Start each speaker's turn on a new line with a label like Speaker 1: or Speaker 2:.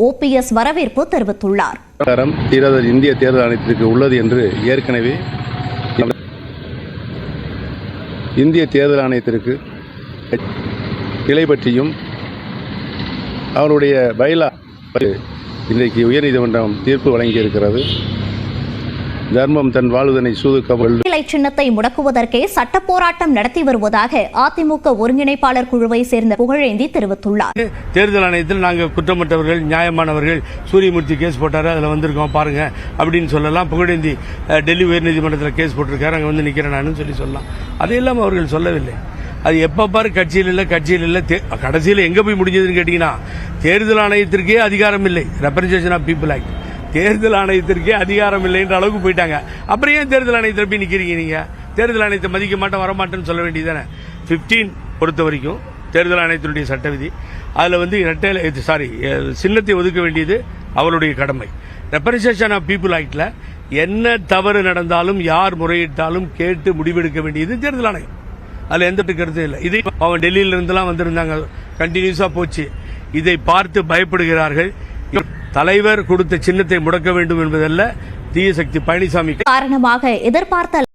Speaker 1: OPS வரவேற்பு தெரிவித்துள்ளார்.
Speaker 2: இந்திய தேர்தல் ஆணையத்திற்கு உள்ளது என்று ஏற்கனவே இந்திய தேர்தல் ஆணையத்திற்கு கிளை பற்றியும் அவருடைய பைலா இன்றைக்கு உயர்நீதிமன்றம் தீர்ப்பு வழங்கியிருக்கிறது. தர்மம் தன் வாழ்வதனை சூதுக்கவல்
Speaker 1: கிளை சின்னத்தை முடக்குவதற்கே சட்ட போராட்டம் நடத்தி வருவதாக அதிமுக ஒருங்கிணைப்பாளர் குழுவை சேர்ந்த புகழேந்தி தெரிவித்துள்ளார்.
Speaker 3: தேர்தல் ஆணையத்தில் நாங்கள் குற்றமற்றவர்கள், நியாயமானவர்கள், சூரியமூர்த்தி கேஸ் போட்டாரு, அதில் வந்திருக்கோம் பாருங்க அப்படின்னு சொல்லலாம். புகழேந்தி டெல்லி உயர்நீதிமன்றத்தில் கேஸ் போட்டிருக்காரு, அங்கே வந்து நிற்கிறேன் நான் சொல்லி சொல்லலாம். அதையெல்லாம் அவர்கள் சொல்லவில்லை. அது எப்ப பாரு கட்சியில் இல்ல கடைசியில் எங்க போய் முடிஞ்சதுன்னு கேட்டீங்கன்னா, தேர்தல் ஆணையத்திற்கே அதிகாரம் இல்லை. ரெப்ரசன்டேஷன் ஆஃப் பீப்புள் ஆக்ட், தேர்தல் ஆணையத்திற்கே அதிகாரம் இல்லை என்ற அளவுக்கு போயிட்டாங்க. அப்புறம் ஏன் தேர்தல் ஆணையத்தில் போய் நிக்கிறீங்க? நீங்க தேர்தல் ஆணையத்தை மதிக்க மாட்டேன், வரமாட்டேன்னு சொல்ல வேண்டியதானே. 15 பொறுத்த வரைக்கும் தேர்தல் ஆணையத்தினுடைய சட்ட விதி, அதுல வந்து சின்னத்தை ஒதுக்க வேண்டியது அவருடைய கடமை. ரெப்ரசன்டேஷன் ஆஃப் பீப்புள் ஆக்ட்ல என்ன தவறு நடந்தாலும், யார் முறையிட்டாலும் கேட்டு முடிவெடுக்க வேண்டியது தேர்தல் ஆணையம். அதுல எந்த கருத்தும் இல்லை. இதை அவன் டெல்லியில இருந்தெல்லாம் வந்திருந்தாங்க, கண்டினியூஸா போச்சு. இதை பார்த்து பயப்படுகிறார்கள். தலைவர் கொடுத்த சின்னத்தை முடக்க வேண்டும் என்பதல்ல, தீய சக்தி பழனிசாமி
Speaker 1: காரணமாக எதிர்பார்த்த